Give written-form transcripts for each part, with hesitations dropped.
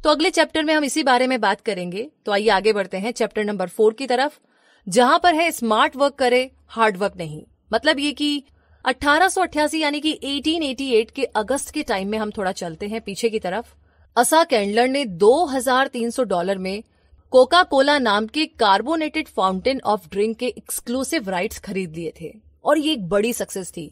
तो अगले चैप्टर में हम इसी बारे में बात करेंगे। तो आइए आगे बढ़ते हैं चैप्टर नंबर 4 की तरफ, जहां पर है स्मार्ट वर्क करे, हार्ड वर्क नहीं। मतलब ये कि 1888 यानी कि 1888 के अगस्त के टाइम में हम थोड़ा चलते हैं पीछे की तरफ। असा कैंडलर ने $2300 में कोका कोला नाम के कार्बोनेटेड फाउंटेन ऑफ ड्रिंक के एक्सक्लूसिव राइट्स खरीद लिए थे। और ये एक बड़ी सक्सेस थी,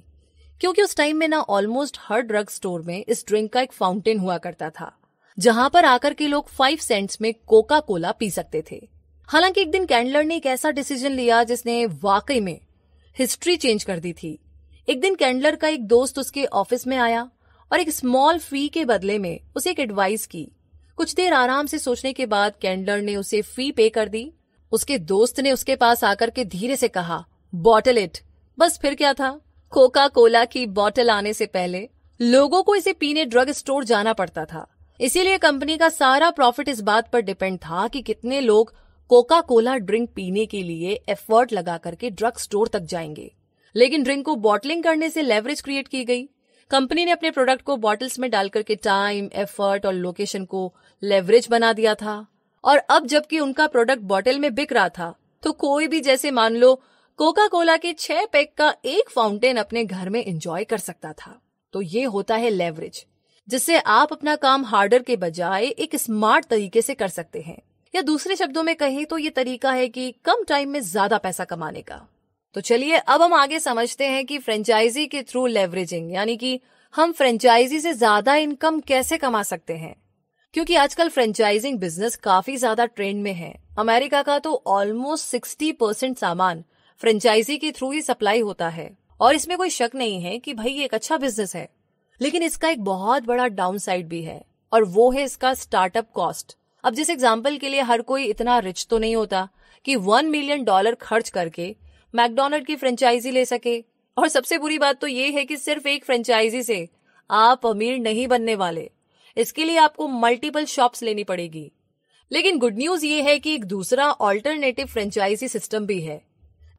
क्योंकि उस टाइम में ना ऑलमोस्ट हर ड्रग स्टोर में इस ड्रिंक का एक फाउंटेन हुआ करता था, जहां पर आकर के लोग 5 सेंट्स में कोका कोला पी सकते थे। हालांकि एक दिन कैंडलर ने एक ऐसा डिसीजन लिया जिसने वाकई में हिस्ट्री चेंज कर दी थी। एक दिन कैंडलर का एक दोस्त उसके ऑफिस में आया और एक स्मॉल फी के बदले में उसे एक एडवाइस की। कुछ देर आराम से सोचने के बाद कैंडलर ने उसे फी पे कर दी। उसके दोस्त ने उसके पास आकर के धीरे से कहा, बॉटल इट। बस फिर क्या था, कोका कोला की बॉटल आने से पहले लोगों को इसे पीने ड्रग स्टोर जाना पड़ता था। इसीलिए कंपनी का सारा प्रॉफिट इस बात पर डिपेंड था कि कितने लोग कोका कोला ड्रिंक पीने के लिए एफर्ट लगा करके ड्रग स्टोर तक जाएंगे। लेकिन ड्रिंक को बॉटलिंग करने से लेवरेज क्रिएट की गई। कंपनी ने अपने प्रोडक्ट को बॉटल्स में डालकर के टाइम, एफर्ट और लोकेशन को लेवरेज बना दिया था। और अब जबकि उनका प्रोडक्ट बॉटल में बिक रहा था, तो कोई भी जैसे मान लो कोका कोला के 6 पैक का एक फाउंटेन अपने घर में एंजॉय कर सकता था। तो ये होता है लेवरेज, जिससे आप अपना काम हार्डर के बजाय एक स्मार्ट तरीके से कर सकते हैं। या दूसरे शब्दों में कहें तो ये तरीका है कि कम टाइम में ज्यादा पैसा कमाने का। तो चलिए अब हम आगे समझते हैं कि फ्रेंचाइजी के थ्रू लेवरेजिंग यानी कि हम फ्रेंचाइजी से ज्यादा इनकम कैसे कमा सकते हैं। क्योंकि आजकल फ्रेंचाइजिंग बिजनेस काफी ज्यादा ट्रेंड में है। अमेरिका का तो ऑलमोस्ट 60% सामान फ्रेंचाइजी के थ्रू ही सप्लाई होता है। और इसमें कोई शक नहीं है कि भाई ये एक अच्छा बिजनेस है, लेकिन इसका एक बहुत बड़ा डाउन साइड भी है, और वो है इसका स्टार्टअप कॉस्ट। अब जिस एग्जाम्पल के लिए हर कोई इतना रिच तो नहीं होता कि $1 मिलियन खर्च करके मैकडोनल्ड की फ्रेंचाइजी ले सके। और सबसे बुरी बात तो ये है कि सिर्फ एक फ्रेंचाइजी से आप अमीर नहीं बनने वाले, इसके लिए आपको मल्टीपल शॉप्स लेनी पड़ेगी। लेकिन गुड न्यूज ये है कि एक दूसरा ऑल्टरनेटिव फ्रेंचाइजी सिस्टम भी है,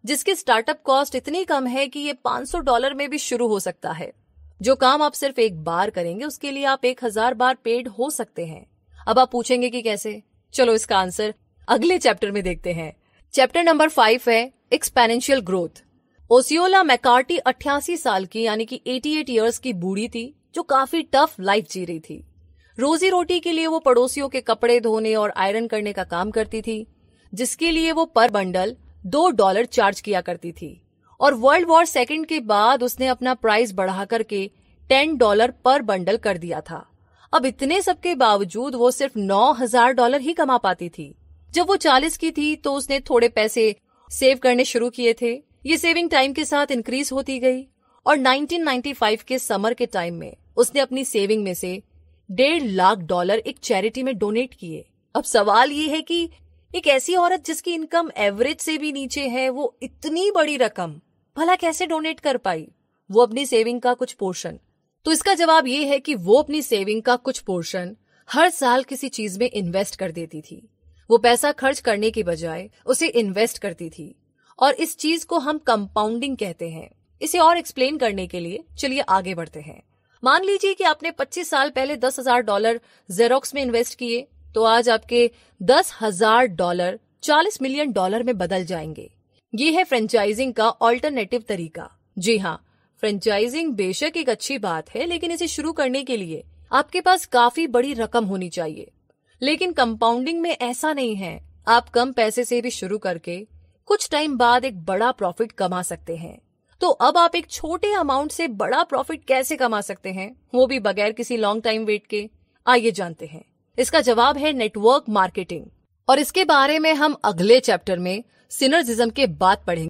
जिसकी स्टार्टअप कॉस्ट इतनी कम है कि ये $500 में भी शुरू हो सकता है। जो काम आप सिर्फ एक बार करेंगे उसके लिए आप 1000 बार पेड हो सकते हैं। अब आप पूछेंगे कि कैसे? चलो इसका आंसर अगले चैप्टर में देखते हैं। चैप्टर नंबर 5 है एक्सपोनेंशियल ग्रोथ। ओसियोला मैकार्टी 88 साल की यानी कि 88 इयर्स की बूढ़ी थी, जो काफी टफ लाइफ जी रही थी। रोजी रोटी के लिए वो पड़ोसियों के कपड़े धोने और आयरन करने का काम करती थी, जिसके लिए वो पर बंडल $2 चार्ज किया करती थी। और वर्ल्ड वॉर सेकंड के बाद उसने अपना प्राइस बढ़ा करके $10 पर बंडल कर दिया था। अब इतने सब के बावजूद वो सिर्फ $9000 ही कमा पाती थी। जब वो 40 की थी तो उसने थोड़े पैसे सेव करने शुरू किए थे। ये सेविंग टाइम के साथ इंक्रीज होती गई और 1995 के समर के टाइम में उसने अपनी सेविंग में से $1.5 लाख एक चैरिटी में डोनेट किए। अब सवाल ये है कि एक ऐसी औरत जिसकी इनकम एवरेज से भी नीचे है, वो इतनी बड़ी रकम भला कैसे डोनेट कर पाई? वो अपनी सेविंग का कुछ पोर्शन। तो इसका जवाब ये है कि वो अपनी सेविंग का कुछ पोर्शन हर साल किसी चीज में इन्वेस्ट कर देती थी। वो पैसा खर्च करने की बजाय उसे इन्वेस्ट करती थी, और इस चीज को हम कंपाउंडिंग कहते हैं। इसे और एक्सप्लेन करने के लिए चलिए आगे बढ़ते हैं। मान लीजिए कि आपने 25 साल पहले $10,000 जेरोक्स में इन्वेस्ट किए, तो आज आपके $10,000 $40 मिलियन में बदल जाएंगे। ये है फ्रेंचाइजिंग का ऑल्टरनेटिव तरीका। जी हाँ, फ्रेंचाइजिंग बेशक एक अच्छी बात है, लेकिन इसे शुरू करने के लिए आपके पास काफी बड़ी रकम होनी चाहिए। लेकिन कंपाउंडिंग में ऐसा नहीं है। आप कम पैसे से भी शुरू करके कुछ टाइम बाद एक बड़ा प्रॉफिट कमा सकते हैं। तो अब आप एक छोटे अमाउंट से बड़ा प्रॉफिट कैसे कमा सकते हैं, वो भी बगैर किसी लॉन्ग टाइम वेट के? आइए जानते हैं। इसका जवाब है नेटवर्क मार्केटिंग, और इसके बारे में हम अगले चैप्टर में सिनर्जिज्म के बाद पढ़ेंगे।